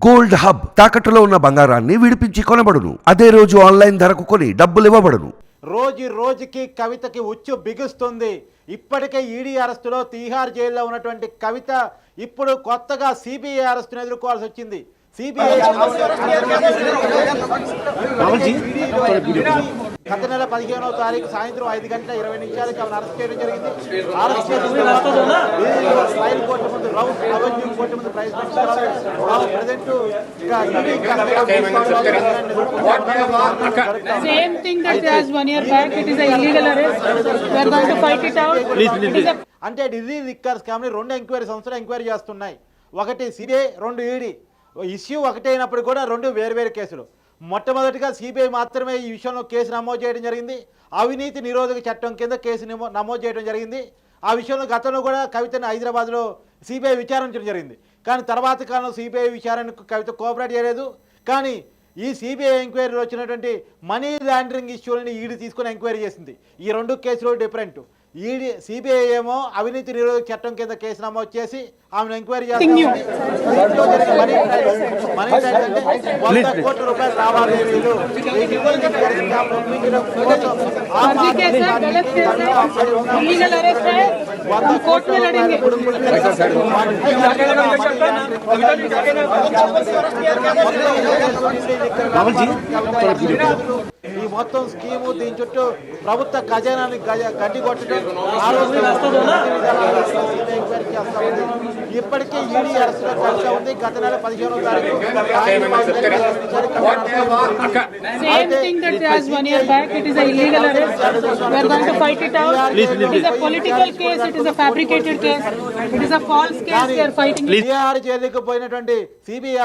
Gold hub తాకట్టులో ఉన్న బంగారాన్ని విడిపించి కొనబడును. అదే రోజు ఆన్లైన్ ధరకు కొని డబ్బులు ఇవ్వబడును. రోజుకి కవితకి ఉచ్చు బిగుస్తుంది. ఇప్పటికే ఈడీ అరెస్టులో తీహార్ జైల్లో ఉన్నటువంటి కవిత ఇప్పుడు కొత్తగా సిబిఐ అరెస్టును ఎదుర్కోవాల్సి వచ్చింది. సిబిఐ గత నెల 15వ తారీఖు సాయంత్రం 5 గంటల 20 నిమిషాలకి ఆమెను అరెస్ట్ చేయడం జరిగింది. అరెస్ట్ చేసిన ట్రయల్ కోర్టు ముందు రౌస్ అవెన్యూ కోర్టు ముందు present Same thing that as 1 year back, it is a illegal arrest. We are going to fight it out. Please. అంటే ఢిల్లీ లిక్కర్ స్కామ్ని 2 ఎంక్వైరీ సంస్థలు ఎంక్వైరీ చేస్తున్నాయి. ఒకటి సిబిఐ, 2 ఈడీ. ఇష్యూ ఒకటే అయినప్పుడు కూడా 2 వేర్వేరు కేసులు. మొట్టమొదటిగా సిబిఐ మాత్రమే ఈ విషయంలో కేసు నమోదు చేయడం జరిగింది. అవినీతి నిరోధక చట్టం కింద కేసు నమోదు చేయడం జరిగింది. ఆ విషయంలో గతంలో కూడా కవితను హైదరాబాద్లో సిబిఐ విచారించడం జరిగింది. కానీ తర్వాత కాలంలో సిబిఐ విచారణకు కవిత కోఆపరేట్ చేయలేదు. కానీ ఈ సిబిఐ ఎంక్వైరీలో వచ్చినటువంటి మనీ లాండరింగ్ ఇష్యూలని ఈడీ తీసుకుని ఎంక్వైరీ చేసింది. ఈ 2 కేసులు డిఫరెంట్. ఈడీ సిబిఐ ఏమో అవినీతి నిరోధక చట్టం కింద కేసు నమోదు చేసి ఆమెను ఎంక్వైరీ చేస్తుంది. మనీ ట్రైల్ అంటే 100 కోట్ల రూపాయలు లావాదేవీలు ఈ మొత్తం స్కీము దీని చుట్టూ ప్రభుత్వ ఖజానాన్ని గడ్డి కొట్టడం ఆ రోజు ఎంక్వైరీ చేస్తా ఉంది. ఇప్పటికే ఈడీ అరెస్టులో చర్చ ఉంది. గత నెల 15వ తారీఖు Same thing that as 1 year back, it is a illegal arrest. We are going to fight it out. It is a political case. It is a fabricated case. It is a false case. We are fighting. Tihar జైలుకు పోయినటువంటి CBI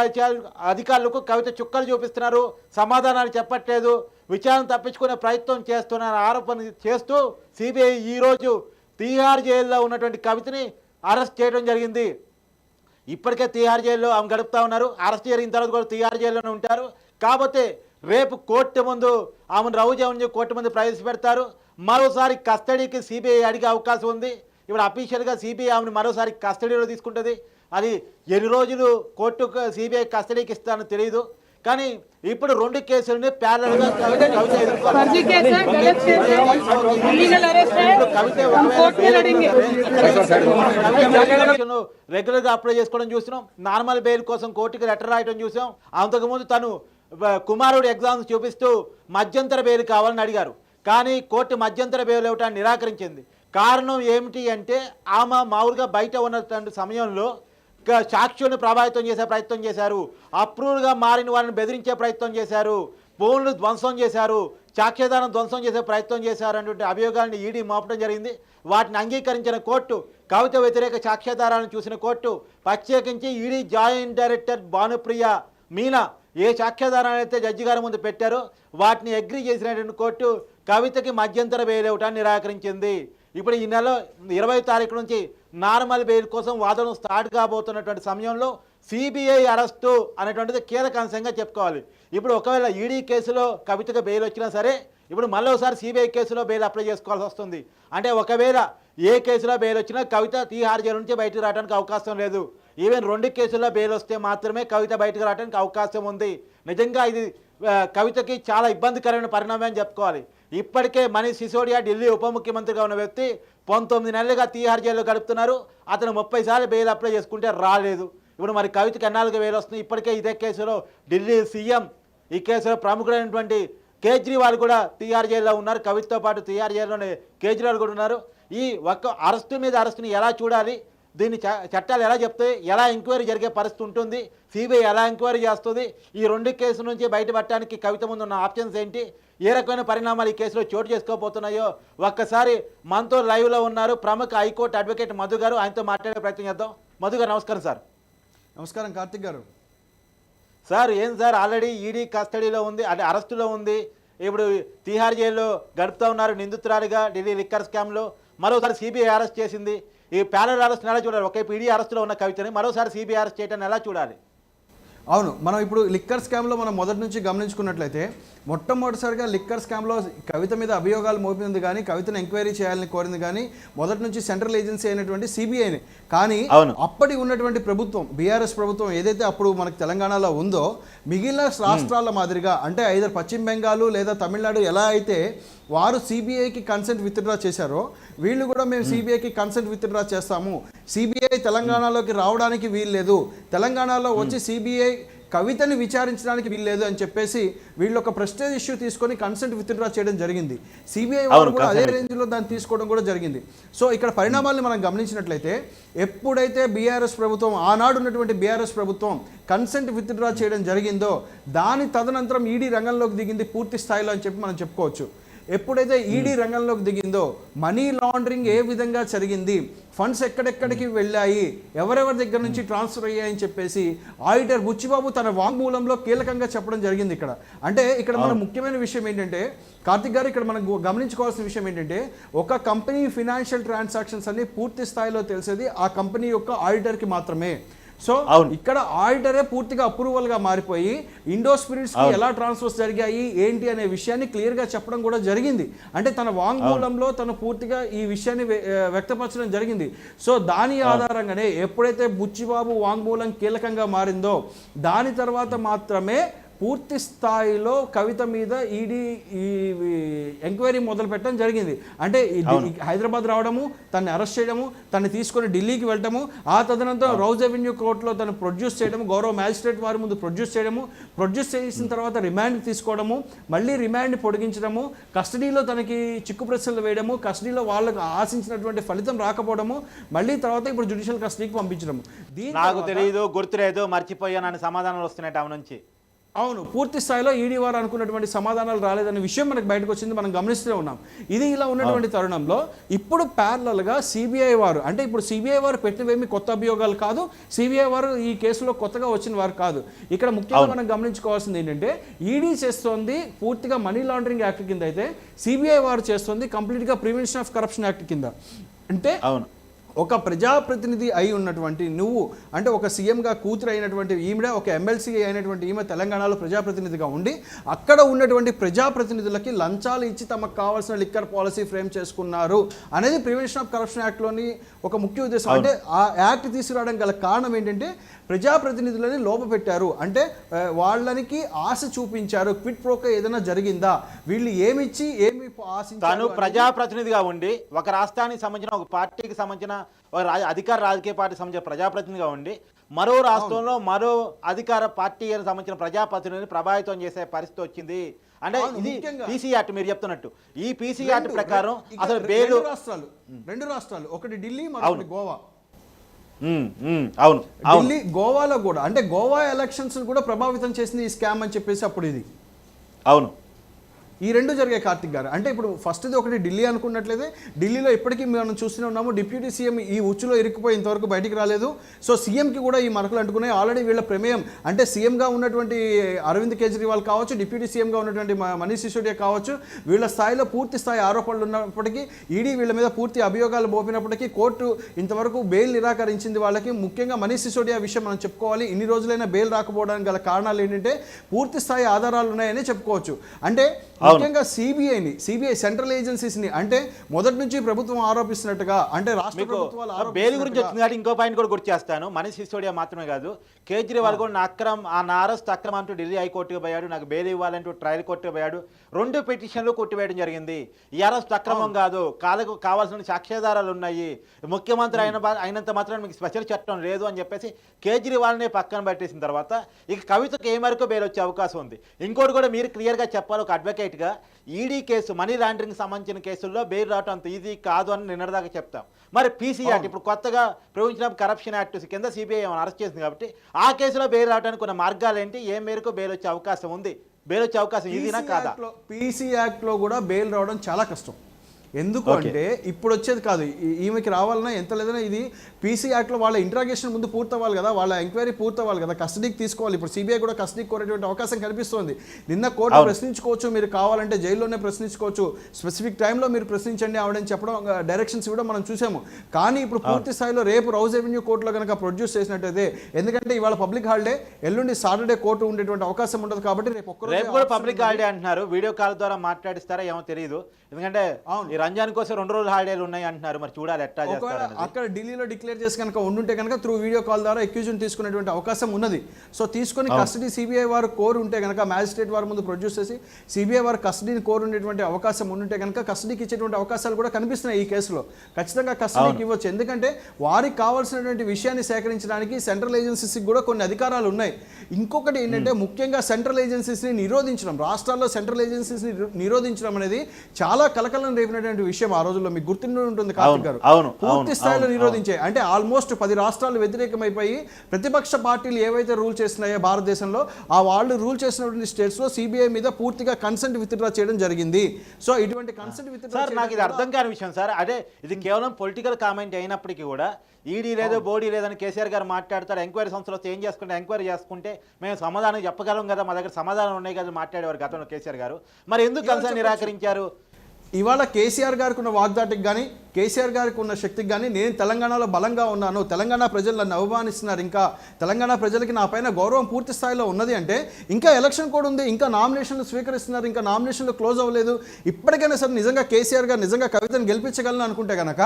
అధికారులకు కవిత చుక్కలు చూపిస్తున్నారు. సమాధానాలు చెప్పట్లేదు. విచారణ తప్పించుకునే ప్రయత్నం చేస్తున్న ఆరోపణ చేస్తూ సిబిఐ ఈరోజు తీహార్ జైల్లో ఉన్నటువంటి కవితని అరెస్ట్ చేయడం జరిగింది. ఇప్పటికే తీహార్ జైల్లో ఆమె గడుపుతా ఉన్నారు. అరెస్ట్ జరిగిన తర్వాత కూడా తీహార్ జైల్లోనే ఉంటారు. కాకపోతే రేపు కోర్టు ముందు ఆమెను రౌజ్ అవెన్యూ కోర్టు ముందు ప్రవేశపెడతారు. మరోసారి కస్టడీకి సిబిఐ అడిగే అవకాశం ఉంది. ఇప్పుడు అఫీషియల్గా సిబిఐ ఆమెను మరోసారి కస్టడీలో తీసుకుంటుంది. అది ఎన్ని రోజులు కోర్టుకు సిబిఐ కస్టడీకి ఇస్తానో తెలియదు. కానీ ఇప్పుడు 2 కేసులని ప్యారల్గా కవిత రెగ్యులర్గా అప్లై చేసుకోవడం చూసినాం. నార్మల్ బెయిల్ కోసం కోర్టుకి లెటర్ రాయడం చూసాం. అంతకుముందు తను కుమారుడు ఎగ్జామ్స్ చూపిస్తూ మధ్యంతర బెయిల్ కావాలని అడిగారు. కానీ కోర్టు మధ్యంతర బెయిల్ ఇవ్వటాన్ని నిరాకరించింది. కారణం ఏమిటి అంటే ఆమె మామూలుగా బయట ఉన్నటువంటి సమయంలో సాక్షులను ప్రభావితం చేసే ప్రయత్నం చేశారు. అప్రూవ్డ్గా మారిన వారిని బెదిరించే ప్రయత్నం చేశారు. ఫోన్లు ధ్వంసం చేశారు. సాక్ష్యాధారం ధ్వంసం చేసే ప్రయత్నం చేశారు అనేటువంటి అభియోగాలను ఈడీ మోపడం జరిగింది. వాటిని అంగీకరించిన కోర్టు, కవిత వ్యతిరేక సాక్ష్యాధారాలను చూసిన కోర్టు ప్రత్యేకించి ED joint director Bhanupriya Meena ఏ సాక్ష్యాధారాలు అయితే జడ్జి గారి ముందు పెట్టారో వాటిని అగ్రీ చేసినటువంటి కోర్టు కవితకి మధ్యంతర బెయిల్ ఇవ్వటాన్ని నిరాకరించింది. ఇప్పుడు ఈ నెల 20వ తారీఖు నుంచి నార్మల్ బెయిల్ కోసం వాదన స్టార్ట్ కాబోతున్నటువంటి సమయంలో సిబిఐ అరెస్టు అనేటువంటిది కీలక అంశంగా చెప్పుకోవాలి. ఇప్పుడు ఒకవేళ ఈడీ కేసులో కవితకు బెయిల్ వచ్చినా సరే ఇప్పుడు మళ్ళీ సిబిఐ కేసులో బెయిల్ అప్లై చేసుకోవాల్సి వస్తుంది. అంటే ఒకవేళ ఏ కేసులో బెయిల్ వచ్చినా కవిత తీహార్ జైలు నుంచి బయటకు రావడానికి అవకాశం లేదు. ఈవెన్ 2 కేసుల్లో బెయిల్ వస్తే మాత్రమే కవిత బయటకు రావడానికి అవకాశం ఉంది. నిజంగా ఇది కవితకి చాలా ఇబ్బందికరమైన పరిణామం అని చెప్పుకోవాలి. ఇప్పటికే మనీష్ సిసోడియా ఢిల్లీ ఉప ముఖ్యమంత్రిగా ఉన్న వ్యక్తి 19 నెలలుగా తీహార్ జైల్లో గడుపుతున్నారు. అతను 30 సార్లు బెయిల్ అప్లై చేసుకుంటే రాలేదు. ఇప్పుడు మరి కవితకి ఎన్నాళ్ళకి బెయిల్ వస్తుంది. ఇప్పటికే ఇదే కేసులో ఢిల్లీ సీఎం, ఈ కేసులో ప్రముఖుడైనటువంటి కేజ్రీవాల్ కూడా తీహార్ జైల్లో ఉన్నారు. కవితతో పాటు తీహార్ జైల్లోనే కేజ్రీవాల్ కూడా ఉన్నారు. ఈ ఒక్క అరెస్టు మీద అరెస్టుని ఎలా చూడాలి, దీన్ని చట్టాలు ఎలా చెప్తాయి, ఎలా ఎంక్వైరీ జరిగే పరిస్థితి ఉంటుంది, సిబిఐ ఎలా ఎంక్వైరీ చేస్తుంది, ఈ 2 కేసుల నుంచి బయటపడటానికి కవిత ముందు ఉన్న ఆప్షన్స్ ఏంటి, ఏ రకమైన పరిణామాలు ఈ కేసులో చోటు చేసుకోబోతున్నాయో ఒక్కసారి మనతో లైవ్లో ఉన్నారు ప్రముఖ హైకోర్టు అడ్వకేట్ మధు గారు. ఆయనతో మాట్లాడే ప్రయత్నం చేద్దాం. మధు గారు నమస్కారం సార్. నమస్కారం కార్తిక్ గారు. సార్ ఏం సార్, ఆల్రెడీ ఈడీ కస్టడీలో ఉంది, అంటే అరెస్టులో ఉంది. ఇప్పుడు తీహార్ జైల్లో గడుపుతూ ఉన్నారు నిందితురాలిగా ఢిల్లీ లిక్కర్ స్కామ్లో. మరోసారి సిబిఐ అరెస్ట్ చేసింది. ఈ ప్యారల్ అరెస్ట్ ఎలా చూడాలి? ఒకవైపు ఈడీ అరెస్టులో ఉన్న కవితని మరోసారి సిబిఐ అరెస్ట్ చేయడాన్ని ఎలా చూడాలి? అవును, మనం ఇప్పుడు లిక్కర్ స్కామ్లో మనం మొదటి నుంచి గమనించుకున్నట్లయితే మొట్టమొదటిసారిగా లిక్కర్ స్కామ్లో కవిత మీద అభియోగాలు మోపింది కానీ కవితను ఎంక్వైరీ చేయాలని కోరింది కానీ మొదటి నుంచి సెంట్రల్ ఏజెన్సీ అయినటువంటి సిబిఐని. కానీ అప్పటి ఉన్నటువంటి ప్రభుత్వం బీఆర్ఎస్ ప్రభుత్వం ఏదైతే అప్పుడు మనకు తెలంగాణలో ఉందో మిగిలిన రాష్ట్రాల మాదిరిగా అంటే ఐదర్ పశ్చిమ బెంగాల్ లేదా తమిళనాడు ఎలా అయితే వారు సిబిఐకి కన్సెంట్ విత్డ్రా చేశారో వీళ్ళు కూడా మేము సిబిఐకి కన్సెంట్ విత్డ్రా చేస్తాము, సిబిఐ తెలంగాణలోకి రావడానికి వీల్లేదు, తెలంగాణలో వచ్చి సిబిఐ కవితని విచారించడానికి వీల్లేదు అని చెప్పేసి వీళ్ళు ఒక ప్రెస్టేజ్ ఇష్యూ తీసుకొని కన్సెంట్ విత్డ్రా చేయడం జరిగింది. సిబిఐ వారు కూడా అదే రేంజ్లో దాన్ని తీసుకోవడం కూడా జరిగింది. సో ఇక్కడ పరిణామాలను మనం గమనించినట్లయితే ఎప్పుడైతే బీఆర్ఎస్ ప్రభుత్వం ఆనాడు ఉన్నటువంటి బీఆర్ఎస్ ప్రభుత్వం కన్సెంట్ విత్డ్రా చేయడం జరిగిందో దాని తదనంతరం ఈడీ రంగంలోకి దిగింది పూర్తి స్థాయిలో అని చెప్పి మనం చెప్పుకోవచ్చు. ఎప్పుడైతే ఈడీ రంగంలోకి దిగిందో మనీ లాండరింగ్ ఏ విధంగా జరిగింది, ఫండ్స్ ఎక్కడెక్కడికి వెళ్ళాయి, ఎవరెవరి దగ్గర నుంచి ట్రాన్స్ఫర్ అయ్యాయని చెప్పేసి ఆడిటర్ బుచ్చిబాబు తన వాంగ్మూలంలో కీలకంగా చెప్పడం జరిగింది. అంటే ఇక్కడ మన ముఖ్యమైన విషయం ఏంటంటే కార్తిక్ గారు ఇక్కడ మనం గమనించుకోవాల్సిన విషయం ఏంటంటే ఒక కంపెనీ ఫినాన్షియల్ ట్రాన్సాక్షన్స్ అన్ని పూర్తి స్థాయిలో తెలిసేది ఆ కంపెనీ యొక్క ఆడిటర్కి మాత్రమే. సో ఇక్కడ ఆడిటరే పూర్తిగా అప్రూవల్ గా మారిపోయి ఇండో స్పిరిట్స్ కి ఎలా ట్రాన్స్ఫర్స్ జరిగాయి ఏంటి అనే విషయాన్ని క్లియర్ గా చెప్పడం కూడా జరిగింది. అంటే తన వాంగ్మూలంలో తను పూర్తిగా ఈ విషయాన్ని వ్యక్తపరచడం జరిగింది. సో దాని ఆధారంగానే ఎప్పుడైతే బుచ్చిబాబు వాంగ్మూలం కీలకంగా మారిందో దాని తర్వాత మాత్రమే పూర్తి స్థాయిలో కవిత మీద ఈడీ ఈ ఎంక్వైరీ మొదలు పెట్టడం జరిగింది. అంటే హైదరాబాద్ రావడము, తనని అరెస్ట్ చేయడము, తనని తీసుకొని ఢిల్లీకి వెళ్ళటము, ఆ తదనంతరం రౌజ్ అవెన్యూ కోర్టులో తను ప్రొడ్యూస్ చేయడము, గౌరవ మ్యాజిస్ట్రేట్ వారి ముందు ప్రొడ్యూస్ చేయడము, ప్రొడ్యూస్ చేసిన తర్వాత రిమాండ్ తీసుకోవడము, మళ్ళీ రిమాండ్ పొడిగించడము, కస్టడీలో తనకి చిక్కు ప్రశ్నలు వేయడము, కస్టడీలో వాళ్ళకు ఆశించినటువంటి ఫలితం రాకపోవడము, మళ్ళీ తర్వాత ఇప్పుడు జ్యుడిషియల్ కస్టడీకి పంపించడము. నాకు తెలియదు, గుర్తులేదు, మర్చిపోయానని సమాధానాలు వస్తున్నాయి ఆమె నుంచి. అవును, పూర్తి స్థాయిలో ఈడీ వారు అనుకున్నటువంటి సమాధానాలు రాలేదనే విషయం మనకు బయటకు వచ్చింది, మనం గమనిస్తూనే ఉన్నాం. ఇది ఇలా ఉన్నటువంటి తరుణంలో ఇప్పుడు ప్యారలల్గా సిబిఐ వారు అంటే ఇప్పుడు సిబిఐ వారు పెట్టినవేమి కొత్త అభియోగాలు కాదు, సిబిఐ వారు ఈ కేసులో కొత్తగా వచ్చిన వారు కాదు. ఇక్కడ ముఖ్యంగా మనం గమనించుకోవాల్సింది ఏంటంటే ఈడీ చేస్తోంది పూర్తిగా మనీ లాండరింగ్ యాక్ట్ కింద అయితే సిబిఐ వారు చేస్తోంది కంప్లీట్గా ప్రివెన్షన్ ఆఫ్ కరప్షన్ యాక్ట్ కింద. అంటే ఒక ప్రజాప్రతినిధి అయి ఉన్నటువంటి నువ్వు అంటే ఒక సీఎంగా కూతురు అయినటువంటి ఈమె, ఒక ఎమ్మెల్సీ అయినటువంటి ఈమె తెలంగాణలో ప్రజాప్రతినిధిగా ఉండి అక్కడ ఉన్నటువంటి ప్రజాప్రతినిధులకి లంచాలు ఇచ్చి తమకు కావాల్సిన లిక్కర్ పాలసీ ఫ్రేమ్ చేసుకున్నారు అనేది ప్రివెన్షన్ ఆఫ్ కరప్షన్ యాక్ట్లోని ఒక ముఖ్య ఉద్దేశం. అంటే ఆ యాక్ట్ తీసుకురావడం గల కారణం ఏంటంటే ప్రజాప్రతినిధులని లోపపెట్టారు, అంటే వాళ్ళకి ఆశ చూపించారు, క్విట్ ప్రోకో ఏదైనా జరిగిందా, వీళ్ళు ఏమిచ్చి ఏమి ఆశించారు. తాను ప్రజాప్రతినిధిగా ఉండి ఒక రాష్ట్రానికి సంబంధించిన ఒక పార్టీకి సంబంధించిన అధికార రాజకీయ పార్టీకి సంబంధించిన ప్రజాప్రతినిధిగా ఉండి మరో రాష్ట్రంలో మరో అధికార పార్టీకి సంబంధించిన ప్రజాప్రతినిధిని ప్రభావితం చేసే పరిస్థితి వచ్చింది. అంటే ఇది పీసీ యాక్ట్ మీరు చెప్తున్నట్టు ఈ పీసీ యాక్ట్ ప్రకారం అసలు రెండు రాష్ట్రాలు ఒకటి ఢిల్లీ మరొకటి గోవా. అవును, ఢిల్లీ గోవాలో కూడా అంటే గోవా ఎలక్షన్స్ కూడా ప్రభావితం చేసింది ఈ స్కామ్ అని చెప్పేసి అప్పుడు ఇది. అవును, ఈ రెండు జరిగాయి కార్తిక్ గారు. అంటే ఇప్పుడు ఫస్ట్ది ఒకటి ఢిల్లీ అనుకున్నట్లయితే ఢిల్లీలో ఇప్పటికీ మనం చూస్తూనే ఉన్నాము డిప్యూటీ సీఎం ఈ ఉచ్చులో ఇరుక్కుపోయి ఇంతవరకు బయటికి రాలేదు. సో సీఎంకి కూడా ఈ మరకలు అంటుకున్నాయి. ఆల్రెడీ వీళ్ళ ప్రమేయం అంటే సీఎంగా ఉన్నటువంటి అరవింద్ కేజ్రీవాల్ కావచ్చు, డిప్యూటీ సీఎంగా ఉన్నటువంటి మనీష్ సిసోడియా కావచ్చు, వీళ్ళ స్థాయిలో పూర్తి స్థాయి ఆరోపణలు ఉన్నప్పటికీ ఈడీ వీళ్ళ మీద పూర్తి అభియోగాలు మోపినప్పటికీ కోర్టు ఇంతవరకు బెయిల్ నిరాకరించింది వాళ్ళకి. ముఖ్యంగా మనీష్ సిసోడియా విషయం మనం చెప్పుకోవాలి. ఇన్ని రోజులైనా బెయిల్ రాకపోవడానికి గల కారణాలు ఏంటంటే పూర్తి స్థాయి ఆధారాలు ఉన్నాయని చెప్పుకోవచ్చు. అంటే ముఖ్యంగా సిబిఐ సెంట్రల్ ఏజెన్సీస్ని అంటే మొదటి నుంచి ప్రభుత్వం ఆరోపిస్తున్నట్టుగా అంటే రాష్ట్ర ప్రభుత్వాలు బెయిల్ గురించి వచ్చింది కాబట్టి ఇంకో పాయింట్ కూడా గుర్తు చేస్తాను. మనీష్ సిసోడియా మాత్రమే కాదు, కేజ్రీవాల్ కూడా నా అరెస్ట్ అక్రమం అంటూ ఢిల్లీ హైకోర్టుకు పోయాడు, నాకు బెయిల్ ఇవ్వాలంటూ ట్రయల్ కోర్టుకు పోయాడు. 2 పిటిషన్లు కొట్టివేయడం జరిగింది. ఈ అరెస్ట్ అక్రమం కాదు, కావాల్సిన సాక్ష్యాధారాలు ఉన్నాయి, ముఖ్యమంత్రి అయినంత మాత్రం మీకు స్పెషల్ చట్టం లేదు అని చెప్పేసి కేజ్రీవాల్నే పక్కన పెట్టేసిన తర్వాత ఇక కవితకు ఏ మేరకు బెయిల్ వచ్చే అవకాశం ఉంది. ఇంకోటి కూడా మీరు క్లియర్గా చెప్పాలి, ఒక అడ్వకేట్గా ఈడీ కేసు మనీ లాండరింగ్ సంబంధించిన కేసుల్లో బెయిల్ రావడం అంత ఈజీ కాదు అని నిన్నటిదాకా చెప్తాం. మరి పీసీ యాక్ట్ ఇప్పుడు కొత్తగా ప్రివెన్షన్ ఆఫ్ కరప్షన్ యాక్ట్ కింద సిబిఐ అరెస్ట్ చేసింది కాబట్టి ఆ కేసులో బెయిల్ రావడానికి కొన్ని మార్గాలు ఏంటి, ఏ మేరకు బెయిల్ వచ్చే అవకాశం ఉంది, బెయిల్ వచ్చే అవకాశం ఈజీనా కాదా? పీసీ యాక్ట్లో కూడా బెయిల్ రావడం చాలా కష్టం. ఎందుకు అంటే ఇప్పుడు వచ్చేది కాదు, ఈమెకి రావాలన్నా ఎంత లేదన్నా ఇది పీసీ యాక్ట్లో వాళ్ళ ఇంట్రాగేషన్ ముందు పూర్తవ్వాలి కదా, వాళ్ళ ఎంక్వైరీ పూర్తవ్వాలి కదా, కస్టడీకి తీసుకోవాలి. ఇప్పుడు సిబిఐ కూడా కస్టడీకి కోరేటువంటి అవకాశం కనిపిస్తోంది. నిన్న కోర్టు ప్రశ్నించుకోవచ్చు, మీరు కావాలంటే జైల్లోనే ప్రశ్నించుకోవచ్చు, స్పెసిఫిక్ టైంలో మీరు ప్రశ్నించండి ఆవిడని చెప్పడం డైరెక్షన్స్ కూడా మనం చూసాము. కానీ ఇప్పుడు పూర్తి స్థాయిలో రేపు రౌజ్ రెవెన్యూ కోర్టులో కనుక ప్రొడ్యూస్ చేసినట్టయితే, ఎందుకంటే ఇవాళ పబ్లిక్ హాలిడే, ఎల్లుండి సాటర్డే కోర్టు ఉండేటువంటి అవకాశం ఉండదు కాబట్టి రేపు కూడా పబ్లిక్ హాలిడే అంటున్నారు. వీడియో కాల్ ద్వారా మాట్లాడిస్తారా ఏమో తెలియదు, ఎందుకంటే ఈ రంజాన్ కోసం 2 రోజులు హాలిడేలు ఉన్నాయి అంటున్నారు. మరి చూడాలి ఎట్లా చేస్తారు. అక్కడ ఢిల్లీలో డిక్లేర్ చేసి కనుక ఉండుంటే కనుక త్రూ వీడియో కాల్ ద్వారా అక్యూజ్ని తీసుకునేటువంటి అవకాశం ఉన్నది. సో తీసుకొని కస్టడీ సిబిఐ వారు కోరు ఉంటే కనుక మ్యాజిస్ట్రేట్ వారి ముందు ప్రొడ్యూస్ చేసి సిబిఐ వారు కస్టడీని కోరు ఉండేటువంటి అవకాశం ఉంటే కనుక కస్టడీకి ఇచ్చేటువంటి అవకాశాలు కూడా కనిపిస్తున్నాయి. ఈ కేసులో ఖచ్చితంగా కస్టడీకి ఇవ్వచ్చు. ఎందుకంటే వారికి కావాల్సినటువంటి విషయాన్ని సేకరించడానికి సెంట్రల్ ఏజెన్సీస్కి కూడా కొన్ని అధికారాలు ఉన్నాయి. ఇంకొకటి ఏంటంటే ముఖ్యంగా సెంట్రల్ ఏజెన్సీస్ని నిరోధించడం, రాష్ట్రాల్లో సెంట్రల్ ఏజెన్సీస్ని నిరోధించడం అనేది చాలా కలకలం రేపినటువంటి విషయం. ఆ రోజుల్లో మీకు గుర్తుండి ఉంటుంది కార్తిక్ గారు, పూర్తి స్థాయిలో నిరోధించే అంటే ఆల్మోస్ట్ 10 రాష్ట్రాలు వ్యతిరేకమైపోయి ప్రతిపక్ష పార్టీలు ఏవైతే రూల్ చేస్తున్నాయో భారతదేశంలో, ఆ వాళ్ళు రూల్ చేసినటువంటి స్టేట్స్ లో సిబిఐ మీద పూర్తిగా కన్సెంట్ విత్డ్రా చేయడం జరిగింది. సో ఇటువంటి కన్సెంట్ విత్డ్రా నాకు ఇది అర్థం కాని విషయం సార్. అదే ఇది కేవలం పొలిటికల్ కామెంట్ అయినప్పటికీ కూడా ఈడీ లేదు బోడీ లేదని కేసీఆర్ గారు మాట్లాడతారు. ఎంక్వైరీ సంస్థలో ఏం చేసుకుంటే ఎంక్వైరీ చేసుకుంటే మేము సమాధానం చెప్పగలం కదా, మా దగ్గర సమాధానం ఉన్నాయి కదా మాట్లాడేవారు గతంలో కేసీఆర్ గారు. మరి ఎందుకు కన్సర్న్ నిరాకరించారు? ఇవాళ కేసీఆర్ గారికి ఉన్న వాగ్దాటికి కానీ, కేసీఆర్ గారికి ఉన్న శక్తికి కానీ, నేను తెలంగాణలో బలంగా ఉన్నాను, తెలంగాణ ప్రజలు నన్ను అవమానిస్తున్నారు, ఇంకా తెలంగాణ ప్రజలకి నా పైన గౌరవం పూర్తి స్థాయిలో ఉన్నది అంటే, ఇంకా ఎలక్షన్ కూడా ఉంది, ఇంకా నామినేషన్లు స్వీకరిస్తున్నారు, ఇంకా నామినేషన్లు క్లోజ్ అవ్వలేదు, ఇప్పటికైనా సరే నిజంగా కేసీఆర్ గారు నిజంగా కవితను గెలిపించగలను అనుకుంటే కనుక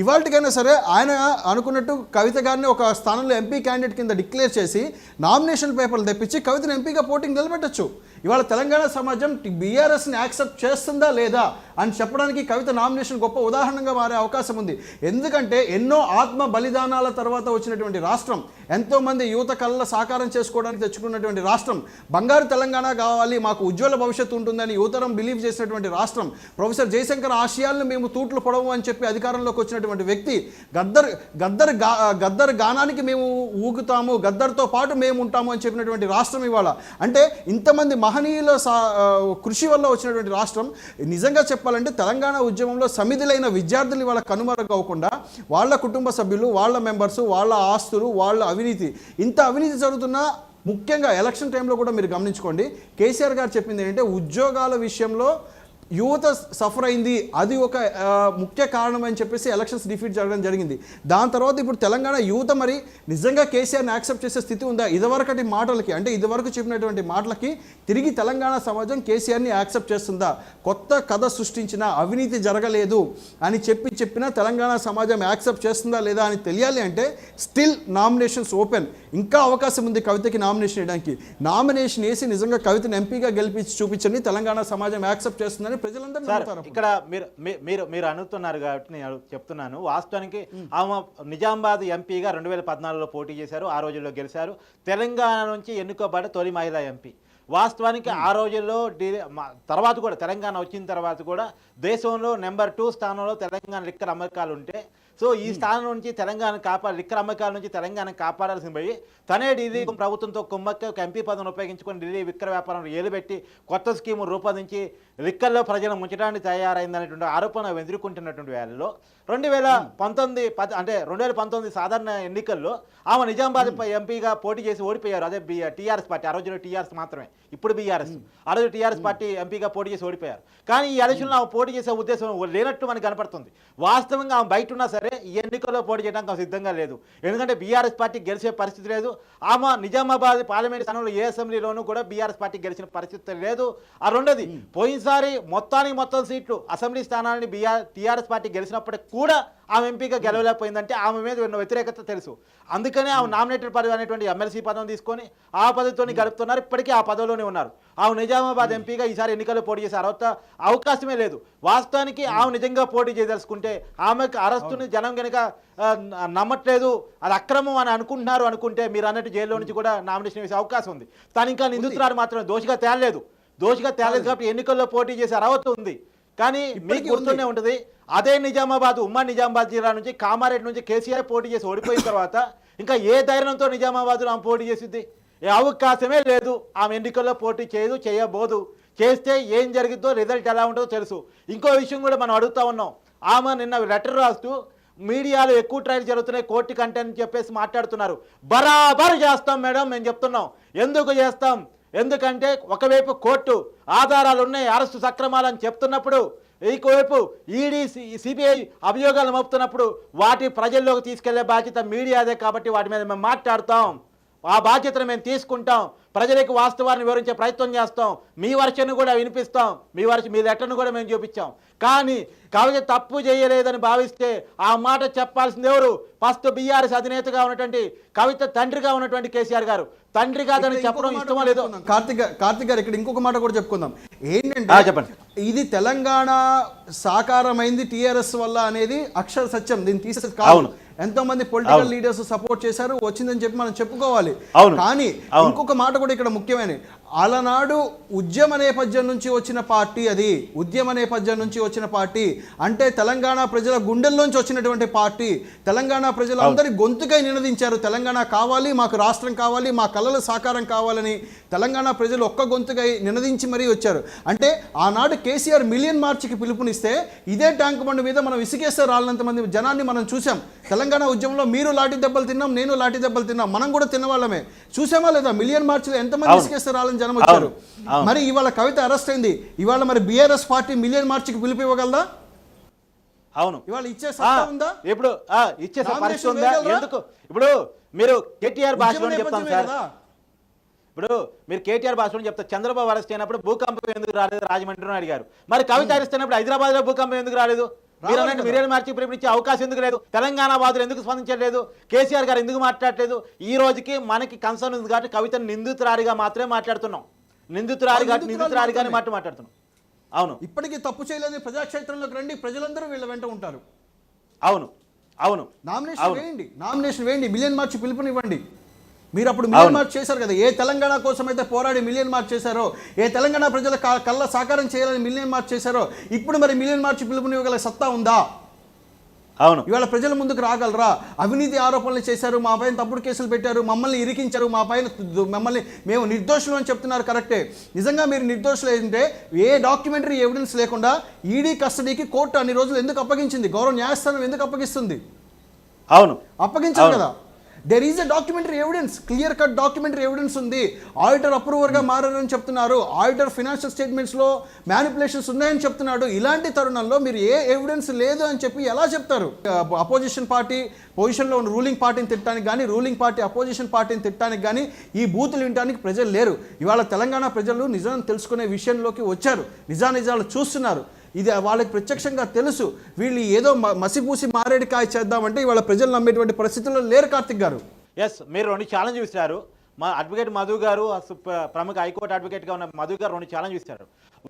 ఇవాళకైనా సరే ఆయన అనుకున్నట్టు కవిత గారిని ఒక స్థానంలో ఎంపీ క్యాండిడేట్ కింద డిక్లేర్ చేసి నామినేషన్ పేపర్లు తెప్పించి కవితను ఎంపీగా పోటీకి నిలబెట్టచ్చు. ఇవాళ తెలంగాణ సమాజం బీఆర్ఎస్ని యాక్సెప్ట్ చేస్తుందా లేదా అని చెప్పడానికి కవిత నామినేషన్ గొప్ప ఉదాహరణగా మారే అవకాశం ఉంది. ఎందుకంటే ఎన్నో ఆత్మ బలిదానాల తర్వాత వచ్చినటువంటి రాష్ట్రం, ఎంతోమంది యువత కళల సాకారం చేసుకోవడానికి తెచ్చుకున్నటువంటి రాష్ట్రం, బంగారు తెలంగాణ కావాలి, మాకు ఉజ్వల భవిష్యత్తు ఉంటుందని యువతరం బిలీవ్ చేసినటువంటి రాష్ట్రం, ప్రొఫెసర్ జయశంకర్ ఆశయాలను మేము తూట్లు పొడవు అని చెప్పి అధికారంలోకి వచ్చినటువంటి వ్యక్తి, గద్దర్ గానానికి మేము ఊగుతాము, గద్దర్తో పాటు మేము ఉంటాము అని చెప్పినటువంటి రాష్ట్రం ఇవాళ. అంటే ఇంతమంది మహనీయుల కృషి వల్ల వచ్చినటువంటి రాష్ట్రం. నిజంగా చెప్పాలంటే తెలంగాణ ఉద్యమంలో సమిధులైన విద్యార్థులు వాళ్ళ కనుమరుగవకుండా వాళ్ళ కుటుంబ సభ్యులు, వాళ్ళ మెంబర్స్, వాళ్ళ ఆస్తులు, వాళ్ళ అవినీతి, ఇంత అవినీతి జరుగుతున్నా ముఖ్యంగా ఎలక్షన్ టైంలో కూడా మీరు గమనించుకోండి, కేసీఆర్ గారు చెప్పింది ఏంటంటే ఉద్యోగాల విషయంలో యువత సఫర్ అయింది, అది ఒక ముఖ్య కారణం అని చెప్పేసి ఎలక్షన్స్ డిఫీట్ జరగడం జరిగింది. దాని తర్వాత ఇప్పుడు తెలంగాణ యువత మరి నిజంగా కేసీఆర్ని యాక్సెప్ట్ చేసే స్థితి ఉందా? ఇదివరకటి మాటలకి అంటే ఇదివరకు చెప్పినటువంటి మాటలకి తిరిగి తెలంగాణ సమాజం కేసీఆర్ని యాక్సెప్ట్ చేస్తుందా? కొత్త కథ సృష్టించిన అవినీతి జరగలేదు అని చెప్పినా తెలంగాణ సమాజం యాక్సెప్ట్ చేస్తుందా లేదా అని తెలియాలి అంటే స్టిల్ నామినేషన్స్ ఓపెన్. ఇంకా అవకాశం ఉంది కవితకి నామినేషన్ వేయడానికి. నామినేషన్ వేసి నిజంగా కవితను ఎంపీగా గెలిపించి చూపించండి, తెలంగాణ సమాజం యాక్సెప్ట్ చేస్తుందని ప్రజలందరూ నమ్ముతారు. ఇక్కడ మీరు అనుతున్నారు కాబట్టి నేను చెప్తున్నాను. వాస్తవానికి ఆమె నిజామాబాద్ ఎంపీగా 2014లో పోటీ చేశారు, ఆ రోజుల్లో గెలిచారు. తెలంగాణ నుంచి ఎన్నుకోబడ్డ తొలి మహిళా ఎంపీ. వాస్తవానికి ఆ రోజుల్లో తర్వాత కూడా తెలంగాణ వచ్చిన తర్వాత కూడా దేశంలో నెంబర్ 2 స్థానంలో తెలంగాణ లిక్కర్ అమ్మకాలు ఉంటే, సో ఈ స్థానం నుంచి తెలంగాణ లిక్కర్ అమ్మకాల నుంచి తెలంగాణ కాపాడాల్సిన పోయి తనే ఢిల్లీ ప్రభుత్వంతో కుమ్మక్క ఒక ఎంపీ పదవిని ఉపయోగించుకొని ఢిల్లీ విక్ర వ్యాపారం ఏలుబెట్టి కొత్త స్కీము రూపొందించి లిక్కర్లో ప్రజలను ముంచడానికి తయారైందనేటువంటి ఆరోపణ ఎదుర్కొంటున్నటువంటి వేళలో 2019 సాధారణ ఎన్నికల్లో ఆమె నిజామాబాద్ ఎంపీగా పోటీ చేసి ఓడిపోయారు. అదే టీఆర్ఎస్ పార్టీ, ఆ రోజుల్లో టీఆర్ఎస్ మాత్రమే, ఇప్పుడు బీఆర్ఎస్. ఆ రోజు టీఆర్ఎస్ పార్టీ ఎంపీగా పోటీ చేసి ఓడిపోయారు. కానీ ఈ ఎలక్షన్లో ఆమె పోటీ చేసే ఉద్దేశం లేనట్టు మనకు కనపడుతుంది. వాస్తవంగా ఆమె బయట ఉన్నా సరే ఈ ఎన్నికల్లో పోటీ చేయడానికి ఆమె సిద్ధంగా లేదు. ఎందుకంటే బీఆర్ఎస్ పార్టీ గెలిచే పరిస్థితి లేదు. ఆమె నిజామాబాద్ పార్లమెంట్ స్థానంలో ఏ అసెంబ్లీలోనూ కూడా బీఆర్ఎస్ పార్టీ గెలిచిన పరిస్థితి లేదు. ఆ రెండోది, పోయినసారి మొత్తం సీట్లు అసెంబ్లీ స్థానాన్ని టీఆర్ఎస్ పార్టీ గెలిచినప్పటికీ కూడా ఆమె ఎంపీగా గెలవలేకపోయిందంటే ఆమె మీద ఉన్న వ్యతిరేకత తెలుసు. అందుకనే ఆమె నామినేటెడ్ పదవి అనేటువంటి ఎమ్మెల్సీ పదవిని తీసుకొని ఆ పదవితోని గడుపుతున్నారు. ఇప్పటికీ ఆ పదవిలోనే ఉన్నారు. ఆమె నిజామాబాద్ ఎంపీగా ఈసారి ఎన్నికల్లో పోటీ చేసే అవకాశమే లేదు. వాస్తవానికి ఆమె నిజంగా పోటీ చేయదలుచుకుంటే ఆమెకు అరెస్టుని జనం కనుక నమ్మట్లేదు, అది అక్రమం అని అనుకుంటే మీరు అన్నట్టు జైల్లో నుంచి కూడా నామినేషన్ వేసే అవకాశం ఉంది. తను ఇంకా నిందితురాలు మాత్రమే, దోషిగా తేలలేదు కాబట్టి ఎన్నికల్లో పోటీ చేసే అర్హత ఉంది. కానీ మీకు గుర్తునే ఉంటుంది, అదే ఉమ్మడి నిజామాబాద్ జిల్లా నుంచి కామారెడ్డి నుంచి కేసీఆర్ పోటీ చేసి ఓడిపోయిన తర్వాత ఇంకా ఏ ధైర్యంతో నిజామాబాద్లో ఆమె పోటీ చేసింది? అవకాశమే లేదు. ఆమె ఎన్నికల్లో పోటీ చేయబోదు. చేస్తే ఏం జరిగిద్దో రిజల్ట్ ఎలా ఉంటుందో తెలుసు. ఇంకో విషయం కూడా మనం అడుగుతా ఉన్నాం. ఆమె నిన్న లెటర్ రాస్తూ మీడియాలో ఎక్కువ ట్రయల్ జరుగుతున్నాయి కోర్టు కంటే అని చెప్పేసి మాట్లాడుతున్నారు. బరాబర్ చేస్తాం మేడం మేము చెప్తున్నాం. ఎందుకు చేస్తాం? ఎందుకంటే ఒకవైపు కోర్టు ఆధారాలు ఉన్నాయి, అరెస్టు సక్రమాలని చెప్తున్నప్పుడు, ఇంకోవైపు ఈడీ సిబిఐ అభియోగాలు మోపుతున్నప్పుడు వాటి ప్రజల్లోకి తీసుకెళ్లే బాధ్యత మీడియాదే. కాబట్టి వాటి మీద మేము మాట్లాడతాం, ఆ బాధ్యతను మేము తీసుకుంటాం, ప్రజలకు వాస్తవాన్ని వివరించే ప్రయత్నం చేస్తాం, మీ వర్షను కూడా వినిపిస్తాం, మీ లెటర్ను కూడా మేము చూపించాం. కానీ కవిత తప్పు చేయలేదని భావిస్తే ఆ మాట చెప్పాల్సింది ఎవరు? ఫస్ట్ బీఆర్ఎస్ అధినేతగా ఉన్నటువంటి కవిత తండ్రిగా ఉన్నటువంటి కేసీఆర్ గారు. తండ్రి కాదని చెప్పడం ఇష్టమో లేదో. కార్తిక్ గారు ఇక్కడ ఇంకొక మాట కూడా చెప్పుకుందాం. ఏంటంటే చెప్పండి, ఇది తెలంగాణ సాకారమైంది టీఆర్ఎస్ వల్ల అనేది అక్షర సత్యం. దీన్ని తీసేది కాదు. ఎంతో మంది పొలిటికల్ లీడర్స్ సపోర్ట్ చేశారు, వచ్చిందని చెప్పి మనం చెప్పుకోవాలి. కానీ ఇంకొక మాట కూడా ఇక్కడ ముఖ్యమైన, అలనాడు ఉద్యమ నేపథ్యం నుంచి వచ్చిన పార్టీ, అది ఉద్యమ నేపథ్యం నుంచి వచ్చిన పార్టీ అంటే తెలంగాణ ప్రజల గుండెల్లోంచి వచ్చినటువంటి పార్టీ. తెలంగాణ ప్రజలందరి గొంతుకై నినదించారు, తెలంగాణ కావాలి, మాకు రాష్ట్రం కావాలి, మా కళల సాకారం కావాలని తెలంగాణ ప్రజలు ఒక్క గొంతుకై నినదించి మరీ వచ్చారు. అంటే ఆనాడు కేసీఆర్ మిలియన్ మార్చికి పిలుపునిస్తే ఇదే ట్యాంక్ బండ్ మీద మనం ఇసుకేస్తే రాళ్ళంత మంది జనాన్ని మనం చూసాం. తెలంగాణ ఉద్యమంలో మీరు లాఠీ దెబ్బలు తిన్నాం, నేను లాఠీ దెబ్బలు తిన్నాం, మనం కూడా తిన్నవాళ్ళమే. చూసామా లేదా? మిలియన్ మార్చిలో ఎంతమంది ఇసుకేస్తే రాళ్ళని జనం వచ్చారు. మరి ఇవాళ కవిత అరెస్ట్ అయింది, ఇవాళ మరి బీఆర్ఎస్ పార్టీ మిలియన్ మార్చికి పిలుపు ఇవ్వగలదా? అవును, ఇవాళ ఇచ్చే సత్తా ఉందా? ఇప్పుడు ఇచ్చే పరిస్థితి ఉందా? ఎందుకు ఇప్పుడు మీరు కేటీఆర్ భాషలో చెప్తాను సార్, ఇప్పుడు మీరు కేటీఆర్ భాషలో చెప్తారు, చంద్రబాబు అరెస్ట్ అయినప్పుడు భూకంపం ఎందుకు రాలేదు రాజమండ్రిలో అడిగారు. మరి కవిత అరెస్ట్ అయినప్పుడు హైదరాబాద్ లో భూకంపం ఎందుకు రాలేదు? మీరన్నట్టు మిలియన్ మార్చి పిలుపునిచ్చే అవకాశం ఎందుకు లేదు? తెలంగాణ వాదులు ఎందుకు స్పందించలేదు? కేసీఆర్ గారు ఎందుకు మాట్లాడలేదు? ఈ రోజుకి మనకి కన్సర్న్ ఉంది కాబట్టి కవితను నిందితురారిగా మాత్రమే మాట్లాడుతున్నాం. నిందితురారిగానే మాట్లాడుతున్నాం. అవును, ఇప్పటికీ తప్పు చేయలేని ప్రజాక్షేత్రంలోకి రండి, ప్రజలందరూ వీళ్ళ వెంట ఉంటారు. అవును అవును, నామినేషన్ వేయండి, మిలియన్ మార్చి పిలుపునివ్వండి. మీరు అప్పుడు మిలియన్ మార్చ్ చేశారు కదా. ఏ తెలంగాణ కోసం అయితే పోరాడి మిలియన్ మార్చ్ చేశారో, ఏ తెలంగాణ ప్రజల కళ్ళ సాకారం చేయాలని మిలియన్ మార్చ్ చేశారో, ఇప్పుడు మరి మిలియన్ మార్చ్ పిలుపునివ్వగల సత్తా ఉందా? అవును, ఇవాళ ప్రజల ముందుకు రాగలరా? అవినీతి ఆరోపణలు చేశారు, మా పైన తప్పుడు కేసులు పెట్టారు, మమ్మల్ని ఇరికించారు, మమ్మల్ని మేము నిర్దోషులు అని చెప్తున్నారు. కరెక్టే. నిజంగా మీరు నిర్దోషులు ఏంటంటే ఏ డాక్యుమెంటరీ ఎవిడెన్స్ లేకుండా ఈడీ కస్టడీకి కోర్టు అన్ని రోజులు ఎందుకు అప్పగించింది? గౌరవ న్యాయస్థానం ఎందుకు అప్పగిస్తుంది? అవును, అప్పగించారు కదా. There is a documentary evidence, clear cut documentary evidence ఉంది. ఆడిటర్ అప్రూవర్గా మారారని చెప్తున్నారు, ఆడిటర్ ఫినాన్షియల్ స్టేట్మెంట్స్లో మ్యానిపులేషన్స్ ఉన్నాయని చెప్తున్నాడు. ఇలాంటి తరుణంలో మీరు ఏ ఎవిడెన్స్ లేదు అని చెప్పి ఎలా చెప్తారు? అపోజిషన్ పార్టీ పొజిషన్లో ఉన్న రూలింగ్ పార్టీని తిట్టడానికి కానీ, రూలింగ్ పార్టీ అపోజిషన్ పార్టీని తిట్టడానికి కానీ ఈ బూతులు వినడానికి ప్రజలు లేరు. ఇవాళ తెలంగాణ ప్రజలు నిజం తెలుసుకునే విషయంలోకి వచ్చారు, నిజాలు చూస్తున్నారు. ఇది వాళ్ళకి ప్రత్యక్షంగా తెలుసు. వీళ్ళు ఏదో మసిపూసి మారేడికాయ చేద్దామంటే ఇవాళ ప్రజలు నమ్మేటువంటి పరిస్థితుల్లో లేరు. కార్తిక్ గారు, ఎస్, మీరు 2 ఛాలెంజ్ ఇస్తారు. మా అడ్వకేట్ మధు గారు, ప్రముఖ హైకోర్టు అడ్వకేట్గా ఉన్న మధు గారు 2 ఛాలెంజ్ ఇస్తారు.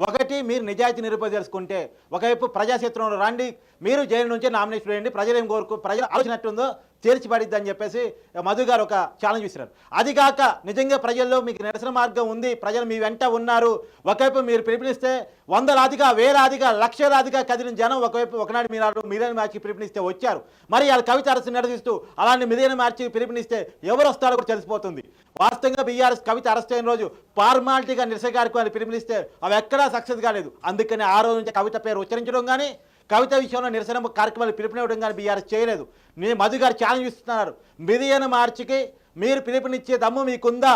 ఒకటి, మీరు నిజాయితీ నిరూపించదలుచుకుంటే ఒకవైపు ప్రజాక్షేత్రంలో రండి, మీరు జైలు నుంచే నామినేషన్ వేయండి, ప్రజలు ఏం ప్రజలు ఆలోచనట్టుందో తేల్చిపడిద్ది అని చెప్పేసి మధు గారు ఒక ఛాలెంజ్ ఇస్తారు. అది కాక నిజంగా ప్రజల్లో మీకు నిరసన మార్గం ఉంది, ప్రజలు మీ వెంట ఉన్నారు, ఒకవైపు మీరు పిలుపునిస్తే వందలాదిగా, వేలాదిగా, లక్షలాదిగా కదిలిన జనం ఒకవైపు ఒకనాడు మిలియన్ మార్చి పిలుపునిస్తే వచ్చారు. మరి వాళ్ళ కవిత అరెస్ట్ నిరసిస్తూ అలాంటి మిలియన్ మార్చి పిలుపునిస్తే ఎవరు వస్తారో కూడా తెలిసిపోతుంది. వాస్తవంగా బీఆర్ఎస్ కవిత అరెస్ట్ అయిన రోజు ఫార్మాలిటీగా నిరసన కార్యక్రమాన్ని పిలుపునిస్తే అవి ఎక్కడా సక్సెస్ కాలేదు. అందుకని ఆ రోజు నుంచి కవిత పేరు ఉచ్చరించడం కానీ, కవిత విషయంలో నిరసన కార్యక్రమాలు పిలుపునివ్వడం కానీ బీఆర్ఎస్ చేయలేదు. నేను మధు గారు ఛాలెంజ్ ఇస్తున్నారు, మిలియన్ మార్చికి మీరు పిలుపునిచ్చే దమ్ము మీకుందా?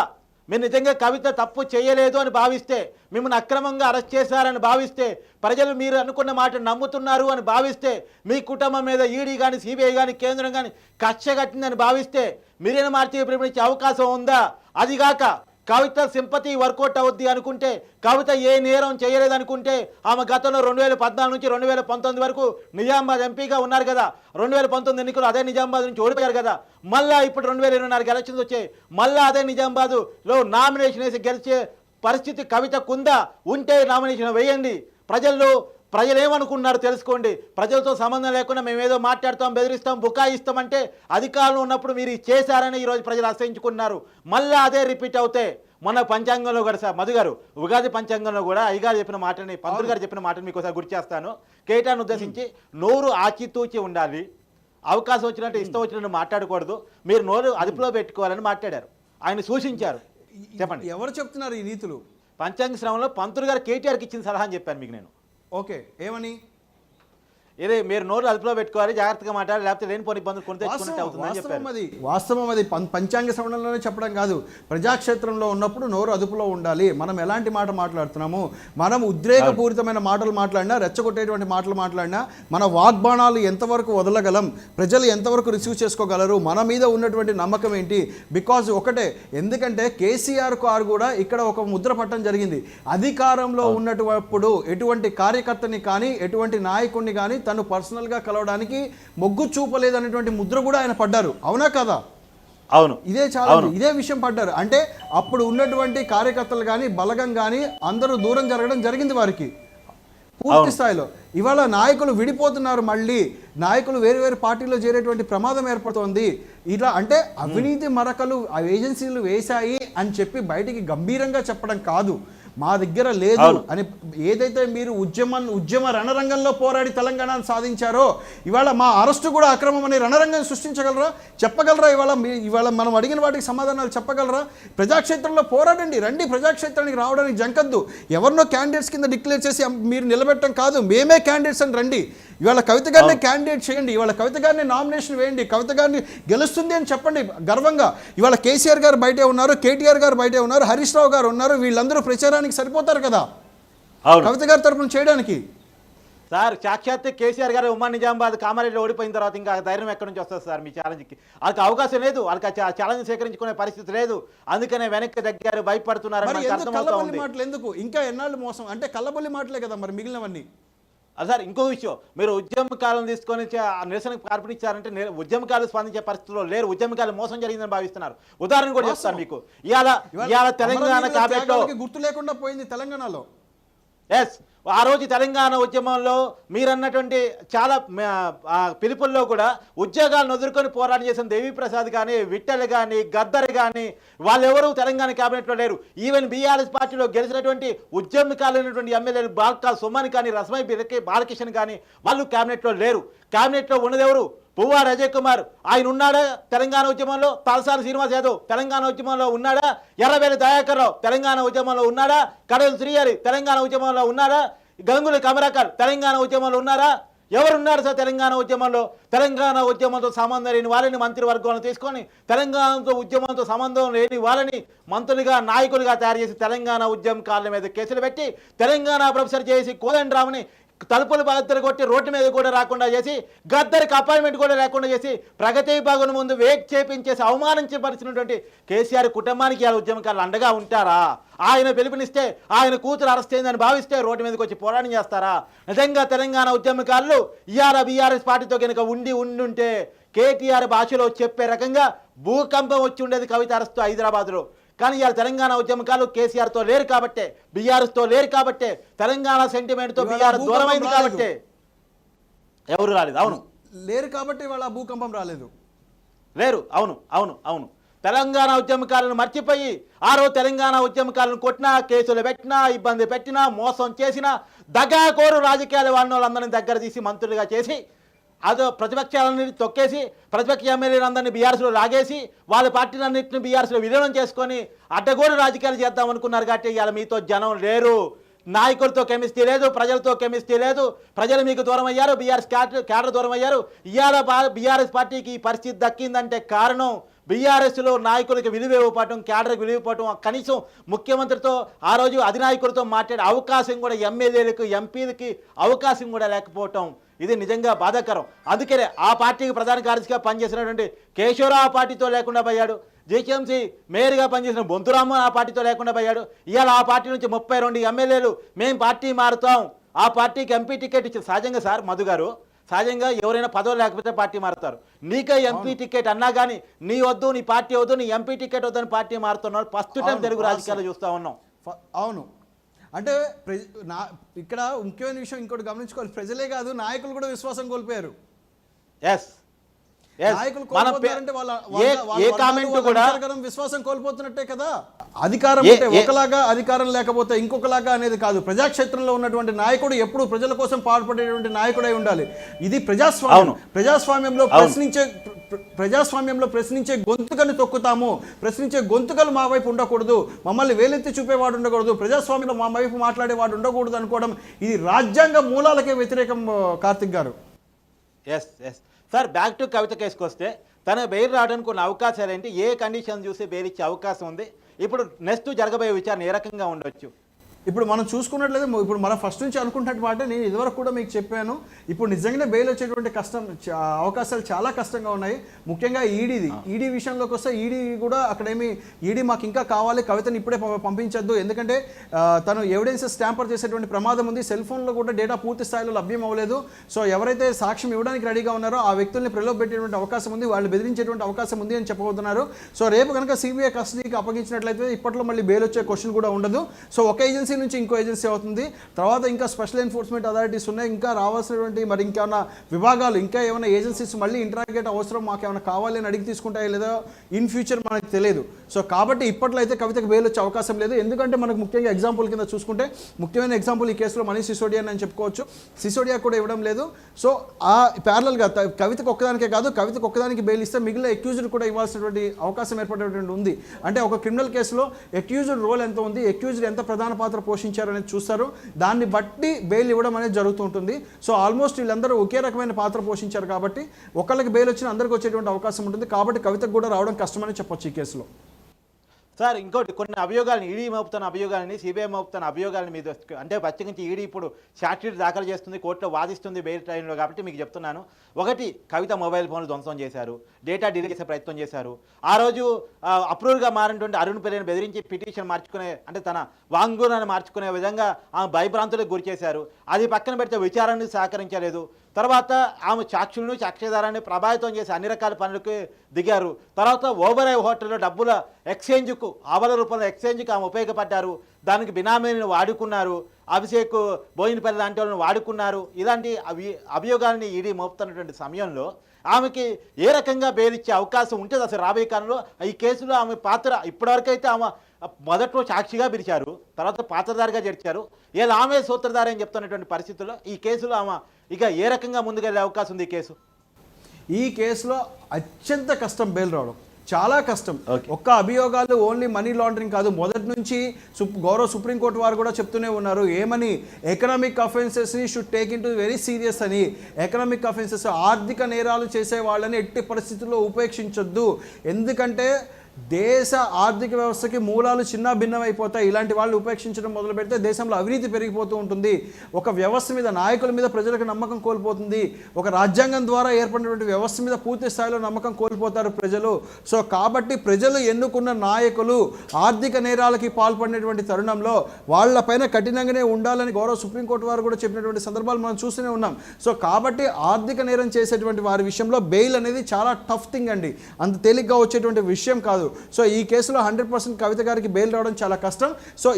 మీరు నిజంగా కవిత తప్పు చేయలేదు అని భావిస్తే, మిమ్మల్ని అక్రమంగా అరెస్ట్ చేశారని భావిస్తే, ప్రజలు మీరు అనుకున్న మాట నమ్ముతున్నారు అని భావిస్తే, మీ కుటుంబం మీద ఈడీ కానీ, సిబిఐ కానీ, కేంద్రం కానీ కక్ష కట్టిందని భావిస్తే మిలియన్ మార్చి పిలుపునిచ్చే అవకాశం ఉందా? అదిగాక కవిత సింపతి వర్కౌట్ అవుద్ది అనుకుంటే, కవిత ఏ నేరం చేయలేదనుకుంటే, ఆమె గతంలో 2014 నుంచి 2019 వరకు నిజామాబాద్ ఎంపీగా ఉన్నారు కదా. 2019 ఎన్నికలు అదే నిజామాబాద్ నుంచి ఓడిపోయారు కదా. మళ్ళా ఇప్పుడు 2024 ఎలక్షన్స్ వచ్చాయి, మళ్ళా అదే నిజామాబాద్లో నామినేషన్ వేసి గెలిచే పరిస్థితి కవితకుందా? ఉంటే నామినేషన్ వేయండి. ప్రజలు ఏమనుకున్నారు తెలుసుకోండి. ప్రజలతో సంబంధం లేకుండా మేమేదో మాట్లాడతాం, బెదిరిస్తాం, బుకాయిస్తామంటే అధికారంలో ఉన్నప్పుడు మీరు చేశారని ఈరోజు ప్రజలు అసహించుకున్నారు. మళ్ళీ అదే రిపీట్ అవుతే మన పంచాంగంలో కూడా సార్ మధు గారు, ఉగాది పంచాంగంలో కూడా అయ్యగారు చెప్పిన మాటని, పంతులు గారు చెప్పిన మాటని మీకు ఒకసారి గుర్తు చేస్తాను. కేటాను ఉద్దేశించి నోరు ఆచితూచి ఉండాలి, అవకాశం వచ్చినట్టు ఇష్టం వచ్చినట్టు మాట్లాడకూడదు, మీరు నోరు అదుపులో పెట్టుకోవాలని మాట్లాడారు, ఆయన సూచించారు. చెప్పండి, ఎవరు చెప్తున్నారు ఈ నీతులు? పంచాంగ శ్రవణంలో పంతులు గారు కేటీఆర్కి ఇచ్చిన సలహా అని చెప్పాను మీకు నేను. ఓకే, ఏమని? ఇదే మీరు నోరు అదుపులో పెట్టుకోవాలి, జాగ్రత్తగా మాట్లాడాలి, లేకపోతే లేనిపోని ఇబ్బందులు కొని తెచ్చుకున్నట్టు అవుతుందని చెప్పారు. వాస్తవం అది పంచాంగ శ్రవణంలోనే చెప్పడం కాదు, ప్రజాక్షేత్రంలో ఉన్నప్పుడు నోరు అదుపులో ఉండాలి. మనం ఎలాంటి మాట మాట్లాడుతున్నాము, మనం ఉద్రేకపూరితమైన మాటలు మాట్లాడినా, రెచ్చగొట్టేటువంటి మాటలు మాట్లాడినా మన వాగ్బాణాలు ఎంతవరకు వదలగలం, ప్రజలు ఎంతవరకు రిసీవ్ చేసుకోగలరు, మన మీద ఉన్నటువంటి నమ్మకం ఏంటి? బికాజ్ ఒకటే, ఎందుకంటే కేసీఆర్ గారు కూడా ఇక్కడ ఒక ముద్ర పట్టడం జరిగింది. అధికారంలో ఉన్నప్పుడు ఎటువంటి కార్యకర్తని కానీ ఎటువంటి నాయకుడిని కానీ తను పర్సనల్గా కలవడానికి మొగ్గు చూపలేదు అనేటువంటి ముద్ర కూడా ఆయన పడ్డారు. అవునా కదా? అవును, ఇదే విషయం పడ్డారు. అంటే అప్పుడు ఉన్నటువంటి కార్యకర్తలు కానీ బలగం కానీ అందరూ దూరం జరగడం జరిగింది వారికి పూర్తి స్థాయిలో. ఇవాళ నాయకులు విడిపోతున్నారు, మళ్ళీ నాయకులు వేరు వేరు పార్టీలో చేరేటువంటి ప్రమాదం ఏర్పడుతోంది. ఇలా అంటే అవినీతి మరకలు ఆ ఏజెన్సీలు వేశాయి అని చెప్పి బయటికి గంభీరంగా చెప్పడం కాదు, మా దగ్గర లేదు అని. ఏదైతే మీరు ఉద్యమ రణరంగంలో పోరాడి తెలంగాణను సాధించారో, ఇవాళ మా అరెస్టు కూడా అక్రమం అనే రణరంగం సృష్టించగలరా? చెప్పగలరా? ఇవాళ మనం అడిగిన వాటికి సమాధానాలు చెప్పగలరా? ప్రజాక్షేత్రంలో పోరాడండి, రండి, ప్రజాక్షేత్రానికి రావడానికి జంకద్దు. ఎవరినో క్యాండిడేట్స్ కింద డిక్లేర్ చేసి మీరు నిలబెట్టడం కాదు, మేమే క్యాండిడేట్స్ అని రండి. ఇవాళ కవిత గారిని క్యాండిడేట్ చేయండి, ఇవాళ కవిత గారిని నామినేషన్ వేయండి, కవిత గారిని గెలుస్తుంది అని చెప్పండి గర్వంగా. ఇవాళ కేసీఆర్ గారు బయటే ఉన్నారు, కేటీఆర్ గారు బయటే ఉన్నారు, హరీష్ రావు గారు ఉన్నారు, వీళ్ళందరూ ప్రచారానికి సరిపోతారు కదా కవిత గారి తరపున చేయడానికి. సార్ సాక్షాత్ కేసీఆర్ గారు ఉమ్మడి నిజామాబాద్ కామారెడ్డిలో ఓడిపోయిన తర్వాత ఇంకా ధైర్యం ఎక్కడి నుంచి వస్తుంది సార్ మీ ఛాలెంజ్కి? వాళ్ళకి అవకాశం లేదు, వాళ్ళకి ఛాలెంజ్ సేకరించుకునే పరిస్థితి లేదు, అందుకనే వెనక్కి దగ్గర భయపడుతున్నారు. మాటలు ఎందుకు? ఇంకా ఎన్నాళ్ళు మోసం? అంటే కల్లబొల్లి మాటలే కదా మరి మిగిలినవన్నీ. సార్ ఇంకో విషయం, మీరు ఉద్యమకాలను తీసుకొని నిరసనకు పాల్పడించారంటే ఉద్యమకాలు స్పందించే పరిస్థితిలో లేరు, ఉద్యమకాలు మోసం జరిగిందని భావిస్తున్నారు. ఉదాహరణ కూడా చెప్తాను మీకు. ఇవాళ తెలంగాణ క్యాబినెట్లో గుర్తు లేకుండా పోయింది తెలంగాణలో. ఎస్, ఆ రోజు తెలంగాణ ఉద్యమంలో మీరన్నటువంటి చాలా పిలుపుల్లో కూడా ఉద్యోగాలను వదులుకొని పోరాటం చేసిన దేవిప్రసాద్ కానీ, విఠల్ కానీ, గద్దర్ కానీ వాళ్ళెవరూ తెలంగాణ క్యాబినెట్లో లేరు. ఈవెన్ బీఆర్ఎస్ పార్టీలో గెలిచినటువంటి ఉద్యమకాలైనటువంటి ఎమ్మెల్యేలు బాల్కా సుమన్ కానీ, రస్మై బాలకిషన్ కానీ వాళ్ళు క్యాబినెట్లో లేరు. క్యాబినెట్లో ఉన్నదెవరు? పువ్వాడ అజయ్ కుమార్, ఆయన ఉన్నాడా తెలంగాణ ఉద్యమంలో? తలసాని శ్రీనివాస్ యాదవ్ తెలంగాణ ఉద్యమంలో ఉన్నాడా? ఎర్రబెల్లి దయాకర్ రావు తెలంగాణ ఉద్యమంలో ఉన్నాడా? కడలు శ్రీహరి తెలంగాణ ఉద్యమంలో ఉన్నాడా? గంగుల కమరాకర్ తెలంగాణ ఉద్యమంలో ఉన్నారా? ఎవరున్నారు సార్ తెలంగాణ ఉద్యమంలో? తెలంగాణ ఉద్యమంతో సంబంధం లేని వాళ్ళని మంత్రివర్గంలో తీసుకొని, తెలంగాణతో ఉద్యమంతో సంబంధం లేని వాళ్ళని మంత్రులుగా, నాయకులుగా తయారు చేసి తెలంగాణ ఉద్యమకారుల మీద కేసులు పెట్టి, తెలంగాణ ప్రొఫెసర్ చేసి కోదండరాముని తలుపులు బద్దలు కొట్టి రోడ్డు మీద కూడా రాకుండా చేసి, గద్దరికి అపాయింట్మెంట్ కూడా లేకుండా చేసి, ప్రగతి భవన్ ముందు వేక్ చేపించేసి అవమానించబరిచినటువంటి కేసీఆర్ కుటుంబానికి ఇలా ఉద్యమకారులు అండగా ఉంటారా? ఆయన పిలుపునిస్తే ఆయన కూతురు అరెస్ట్ అయిందని భావిస్తే రోడ్డు మీదకి వచ్చి పోరాటం చేస్తారా? నిజంగా తెలంగాణ ఉద్యమకారులు ఇవాళ బీఆర్ఎస్ పార్టీతో కనుక ఉండుంటే కేటీఆర్ భాషలో చెప్పే రకంగా భూకంపం వచ్చి ఉండేది కవిత అరెస్టు హైదరాబాద్లో. కానీ ఇవాళ తెలంగాణ ఉద్యమకాలు కేసీఆర్తో లేరు కాబట్టే, బీఆర్ఎస్తో లేరు కాబట్టే, తెలంగాణ సెంటిమెంట్తో బీఆర్ఎస్ దూరమైంది కాబట్టే ఎవరు రాలేదు. అవును, లేరు కాబట్టి వాళ్ళ భూకంపం రాలేదు. లేరు. అవును అవును అవును తెలంగాణ ఉద్యమకాలను మర్చిపోయి ఆ రోజు తెలంగాణ ఉద్యమకాలను కొట్టినా, కేసులు పెట్టినా, ఇబ్బంది పెట్టినా, మోసం చేసినా, దగాకోరు రాజకీయాలు వాళ్ళందరినీ దగ్గర తీసి మంత్రులుగా చేసి, అదో ప్రతిపక్షాలన్నింటినీ తొక్కేసి, ప్రతిపక్ష ఎమ్మెల్యేలందరినీ బీఆర్ఎస్లో లాగేసి, వాళ్ళ పార్టీలన్నింటినీ బీఆర్ఎస్లో విలీనం చేసుకొని అడ్డగోరు రాజకీయాలు చేద్దాం అనుకున్నారు. కాబట్టి ఇవాళ మీతో జనం లేరు, నాయకులతో కెమిస్ట్రీ లేదు, ప్రజలతో కెమిస్ట్రీ లేదు, ప్రజలు మీకు దూరం అయ్యారు, బీఆర్ఎస్ క్యాడర్ దూరం అయ్యారు. ఇవాళ బీఆర్ఎస్ పార్టీకి ఈ పరిస్థితి దక్కిందంటే కారణం బీఆర్ఎస్లో నాయకులకి విలువ ఇవ్వకపోవటం, క్యాడర్కి విలువ ఇవ్వటం, కనీసం ముఖ్యమంత్రితో ఆ రోజు అధినాయకులతో మాట్లాడే అవకాశం కూడా ఎమ్మెల్యేలకు, ఎంపీలకి అవకాశం కూడా లేకపోవటం, ఇది నిజంగా బాధాకరం. అందుకనే ఆ పార్టీకి ప్రధాన కార్యదర్శిగా పనిచేసినటువంటి కేశవరావు ఆ పార్టీతో లేకుండా పోయాడు. జీహెచ్ఎంసీ మేయర్గా పనిచేసిన బొంతురాము ఆ పార్టీతో లేకుండా పోయాడు. ఇవాళ ఆ పార్టీ నుంచి 32 ఎమ్మెల్యేలు మేము పార్టీ మారుతాం, ఆ పార్టీకి ఎంపీ టికెట్ ఇచ్చి, సహజంగా సార్ మధు గారు, సహజంగా ఎవరైనా పదవులు లేకపోతే పార్టీ మారుతారు. నీకే ఎంపీ టికెట్ అన్నా కానీ నీ వద్దు, నీ పార్టీ వద్దు, నీ ఎంపీ టికెట్ వద్దని పార్టీ మారుతున్నారు. ఫస్ట్ టైం తెలుగు రాజకీయాలు చూస్తూ ఉన్నాం. అవును, అంటే ఇక్కడ ముఖ్యమైన విషయం ఇంకోటి గమనించుకోవాలి, ప్రజలే కాదు నాయకులు కూడా విశ్వాసం కోల్పోయారు. నాయకులు కోల్పోతారంటే వాళ్ళ విశ్వాసం కోల్పోతున్నట్టే కదా. అధికారం అంటే ఒకలాగా, అధికారం లేకపోతే ఇంకొకలాగా అనేది కాదు. ప్రజాక్షేత్రంలో ఉన్నటువంటి నాయకుడు ఎప్పుడు ప్రజల కోసం పాటుపడేటువంటి నాయకుడై ఉండాలి. ఇది ప్రజాస్వామ్యం. ప్రజాస్వామ్యంలో ప్రశ్నించే గొంతుకను తొక్కుతాము. ప్రశ్నించే గొంతుకలు మా వైపు ఉండకూడదు, మమ్మల్ని వేలెత్తి చూపేవాడు ఉండకూడదు, ప్రజాస్వామ్యంలో మా వైపు మాట్లాడేవాడు ఉండకూడదు అనుకోవడం ఇది రాజ్యాంగ మూలాలకే వ్యతిరేకం. కార్తిక్ గారు, ఎస్ సార్, బ్యాక్ టు కవిత కేసుకు వస్తే తన బెయిల్ రావడానికి కొన్ని అవకాశాలు ఏంటి, ఏ కండిషన్ చూసి బెయిల్ ఇచ్చే అవకాశం ఉంది, ఇప్పుడు నెక్స్ట్ జరగబోయే విచారణ ఏ రకంగా ఉండొచ్చు? ఇప్పుడు మనం చూసుకున్నట్లయితే ఇప్పుడు మనం ఫస్ట్ నుంచి అనుకుంటున్నట్టు మాట నేను ఇదివరకు కూడా మీకు చెప్పాను. ఇప్పుడు నిజంగానే బెయిల్ వచ్చేటువంటి అవకాశాలు చాలా కష్టంగా ఉన్నాయి. ముఖ్యంగా ఈడీ విషయంలోకి వస్తే ఈడీ కూడా అక్కడేమి ఈడీ మాకు ఇంకా కావాలి, కవితను ఇప్పుడే పంపించద్దు, ఎందుకంటే తను ఎవిడెన్సెస్ ట్యాంపర్ చేసేటువంటి ప్రమాదం ఉంది, సెల్ ఫోన్లో కూడా డేటా పూర్తి స్థాయిలో లభ్యం అవ్వలేదు. సో ఎవరైతే సాక్ష్యం ఇవ్వడానికి రెడీగా ఉన్నారో ఆ వ్యక్తుల్ని ప్రలోభపెట్టేటువంటి అవకాశం ఉంది, వాళ్ళు బెదిరించేటువంటి అవకాశం ఉంది అని చెప్పబోతున్నారు. సో రేపు కనుక సిబిఐ కస్టడీకి అప్పగించినట్లయితే ఇప్పట్లో మళ్ళీ బెయిల్ వచ్చే క్వశ్చన్ కూడా ఉండదు. సో ఒక ఏజెన్సీ నుంచి ఇంకో ఏజెన్సీ అవుతుంది, తర్వాత ఇంకా స్పెషల్ ఎన్ఫోర్స్మెంట్ అథారిటీస్ ఉన్నాయి, ఇంకా రావాల్సినటువంటి మరి ఇంకేమైనా విభాగాలు, ఇంకా ఏమైనా ఏజెన్సీస్ మళ్ళీ ఇంటరాగేట్ అవసరం, మాకు ఏమైనా కావాలి అని అడిగి తీసుకుంటాయో లేదా ఇన్ ఫ్యూచర్ మనకు తెలియదు. సో కాబట్టి ఇప్పట్లో అయితే కవితకు బెయిల్ వచ్చే అవకాశం లేదు. ఎందుకంటే మనకు ముఖ్యంగా ఎగ్జాంపుల్ కింద చూసుకుంటే ముఖ్యమైన ఎగ్జాంపుల్ ఈ కేసులో మనీష్ సిసోడియా అని చెప్పుకోవచ్చు. సిసోడియా కూడా ఇవ్వడం లేదు. సో ఆ ప్యారలల్గా కవితకు ఒక్కదానికే కాదు, కవితకు ఒక్కదానికి బెయిల్ ఇస్తే మిగిలిన అక్యూజ్డ్ కూడా ఇవ్వాల్సినటువంటి అవకాశం ఏర్పడేటువంటి ఉంది. అంటే ఒక క్రిమినల్ కేసులో అక్యూజ్డ్ రోల్ ఎంత ఉంది, అక్యూజ్డ్ ఎంత ప్రధాన పాత్ర పోషించారు అనేది చూస్తారు, దాన్ని బట్టి బెయిల్ ఇవ్వడం అనేది జరుగుతుంటుంది. సో ఆల్మోస్ట్ వీళ్ళందరూ ఒకే రకమైన పాత్ర పోషించారు కాబట్టి ఒకళ్ళకి బెయిల్ వచ్చిన అందరికి వచ్చేటువంటి అవకాశం ఉంటుంది. కాబట్టి కవితకు కూడా రావడం కష్టమని చెప్పొచ్చు ఈ కేసులో. సార్ ఇంకోటి, కొన్ని అభియోగాలను ఈడీ మోపుతున్న అభియోగాలని, సిబిఐ మోపుతున్న అభియోగాల మీద అంటే ప్రత్యేకించి ఈడీ ఇప్పుడు ఛార్జ్ షీట్ దాఖలు చేస్తుంది, కోర్టులో వాదిస్తుంది బెయిల్ ట్రైన్లో. కాబట్టి మీకు చెప్తున్నాను, ఒకటి కవిత మొబైల్ ఫోన్లు ధ్వంసం చేశారు, డేటా డిలీట్ చేసే ప్రయత్నం చేశారు. ఆ రోజు అప్రూవ్గా మారినటువంటి అరుణ్ పెరేని బెదిరించి పిటిషన్ మార్చుకునే, అంటే తన వాంగ్మూలాన్ని మార్చుకునే విధంగా ఆమె భయభ్రాంతులకు గురి చేశారు. అది పక్కన పెడితే విచారణకు సహకరించలేదు. తర్వాత ఆమె సాక్షులను సాక్ష్యధారాన్ని ప్రభావితం చేసి అన్ని రకాల పనులకు దిగారు. తర్వాత ఓబరాయ్ హోటల్లో డబ్బుల ఎక్స్చేంజ్కు, ఆవల రూపంలో ఎక్స్చేంజ్కి ఆమె ఉపయోగపడ్డారు. దానికి బినామీని వాడుకున్నారు, అభిషేక్ బోయినపల్లి లాంటి వాళ్ళని వాడుకున్నారు. ఇలాంటి అభియోగాల్ని ఈడీ మోపుతున్నటువంటి సమయంలో ఆమెకి ఏ రకంగా బెయిల్ ఇచ్చే అవకాశం ఉంటుంది అసలు రాబోయే కాలంలో? ఈ కేసులో ఆమె పాత్ర ఇప్పటివరకు అయితే ఆమె మొదట్లో సాక్షిగా పిలిచారు, తర్వాత పాత్రధారిగా చేర్చారు, ఇలా ఆమె సూత్రధారి అని చెప్తున్నటువంటి పరిస్థితుల్లో ఈ కేసులో ఆమె ఇక ఏ రకంగా ముందుకెళ్ళే అవకాశం ఉంది? ఈ కేసులో అత్యంత కష్టం బెయిల్ రావడం, చాలా కష్టం. ఒక్క అభియోగాలు ఓన్లీ మనీ లాండరింగ్ కాదు, మొదటి నుంచి గౌరవ సుప్రీంకోర్టు వారు కూడా చెప్తూనే ఉన్నారు ఏమని, ఎకనామిక్ అఫెన్సెస్ని should take into very serious అని. ఎకనామిక్ అఫెన్సెస్, ఆర్థిక నేరాలు చేసే వాళ్ళని ఎట్టి పరిస్థితుల్లో ఉపేక్షించొద్దు. ఎందుకంటే దేశ ఆర్థిక వ్యవస్థకి మూలాలు చిన్న భిన్నమైపోతాయి. ఇలాంటి వాళ్ళు ఉపేక్షించడం మొదలు పెడితే దేశంలో అవినీతి పెరిగిపోతూ ఉంటుంది, ఒక వ్యవస్థ మీద, నాయకుల మీద ప్రజలకు నమ్మకం కోల్పోతుంది, ఒక రాజ్యాంగం ద్వారా ఏర్పడినటువంటి వ్యవస్థ మీద పూర్తి స్థాయిలో నమ్మకం కోల్పోతారు ప్రజలు. సో కాబట్టి ప్రజలు ఎన్నుకున్న నాయకులు ఆర్థిక నేరాలకి పాల్పడినటువంటి తరుణంలో వాళ్ళపైన కఠినంగానే ఉండాలని గౌరవ సుప్రీంకోర్టు వారు కూడా చెప్పినటువంటి సందర్భాలు మనం చూస్తూనే ఉన్నాం. సో కాబట్టి ఆర్థిక నేరం చేసేటువంటి వారి విషయంలో బెయిల్ అనేది చాలా టఫ్ థింగ్ అండి, అంత తేలిగ్గా వచ్చేటువంటి విషయం కాదు. సో ఈ కేసులో 100% కవిత గారికి బెయిల్ రావడం చాలా కష్టం. సో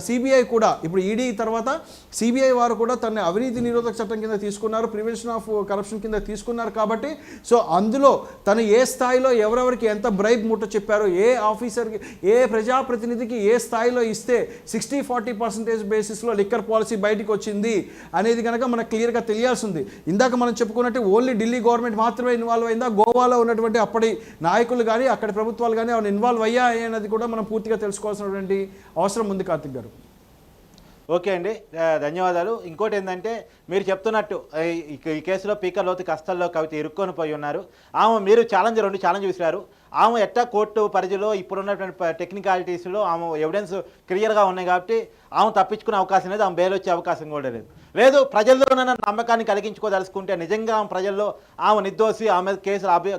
సిబిఐ కూడా ఇప్పుడు ఈడీ తర్వాత సిబిఐ వారు కూడా తన అవినీతి నిరోధక చట్టం కింద తీసుకున్నారు, ప్రివెన్షన్ ఆఫ్ కరప్షన్ కింద తీసుకున్నారు. కాబట్టి సో అందులో తను ఏ స్థాయిలో ఎవరెవరికి ఎంత బ్రైబ్ ముట్ట చెప్పారు, ఏ ఆఫీసర్కి, ఏ ప్రజాప్రతినిధికి ఏ స్థాయిలో ఇస్తే 60-40% బేసిస్లో లిక్కర్ పాలసీ బయటకు వచ్చింది అనేది కనుక మనకు క్లియర్గా తెలియాల్సి ఉంది. ఇందాక మనం చెప్పుకున్నట్టు ఓన్లీ ఢిల్లీ గవర్నమెంట్ మాత్రమే ఇన్వాల్వ్ అయిందా, గోవాలో ఉన్నటువంటి అప్పటి నాయకులు కానీ అక్కడి ప్రభుత్వాలు కానీ అవును ఇన్వాల్వ్ అయ్యాయి అనేది కూడా మనం పూర్తిగా తెలుసుకోవాల్సినటువంటి అవసరం ఉంది. కార్తిక్ గారు, ఓకే అండి, ధన్యవాదాలు. ఇంకోటి ఏంటంటే మీరు చెప్తున్నట్టు ఈ కేసులో పీకర్ లోతు కష్టాల్లో కవిత ఇరుక్కొని పోయి ఉన్నారు. ఆమె మీరు రెండు ఛాలెంజ్ విసిరారు. ఆమె ఎట్టా కోర్టు పరిధిలో ఇప్పుడున్నటువంటి టెక్నికాలిటీస్లో ఆమె ఎవిడెన్స్ క్లియర్గా ఉన్నాయి కాబట్టి ఆమె తప్పించుకునే అవకాశం లేదు, ఆమె బెయిల్ వచ్చే అవకాశం కూడా లేదు. ప్రజల్లోనైనా నమ్మకాన్ని కలిగించుకోదలుచుకుంటే నిజంగా ఆమె ప్రజల్లో ఆమె నిర్దోషి, ఆమె కేసులు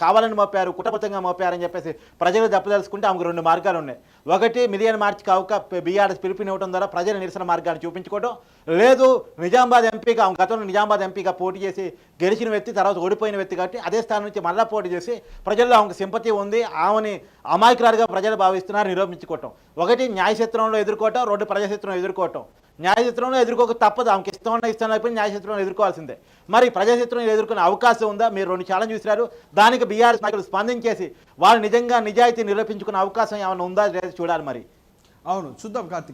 కావాలని మోపారు, కుట్రపూరితంగా మోపారని చెప్పేసి ప్రజలు చెప్పదలుచుకుంటే ఆమెకు 2 మార్గాలు ఉన్నాయి. ఒకటి మిలియన్ మార్చికి బీఆర్ఎస్ పిలుపునివ్వడం ద్వారా ప్రజల నిరసన మార్గాన్ని చూపించుకోవడం, లేదు నిజామాబాద్ ఎంపీగా, ఆమె గతంలో నిజామాబాద్ ఎంపీగా పోటీ చేసి గెలిచిన వ్యక్తి, తర్వాత ఓడిపోయిన వ్యక్తి కాబట్టి అదే స్థానం నుంచి మళ్ళా పోటీ చేసి ప్రజల్లో ఆమెకు సింపతి ఉంది, ఆమెని అమాయకురాలుగా ప్రజలు భావిస్తున్నారు నిరూపించుకోవటం. ఒకటి న్యాయక్షేత్రంలో ఎదుర్కోవటం, 2 ప్రజాక్షేత్రంలో ఎదుర్కోవటం. న్యాయచిత్రంలో ఎదుర్కోక తప్పదు. ఆమెకి ఇష్టం అయిపోయి న్యాయచిత్రంలో ఎదుర్కోవాల్సిందే. మరి ప్రజాచిత్రంలో ఎదుర్కొనే అవకాశం ఉందా? మీరు 2 ఛాలెంజ్ చూసినారు. దానికి బీఆర్ఎస్ నాయకులు స్పందించేసి వాళ్ళు నిజంగా నిజాయితీ నిరూపించుకునే అవకాశం ఏమైనా ఉందా లేదా చూడాలి మరి. అవును, చూద్దాం కార్తిక్.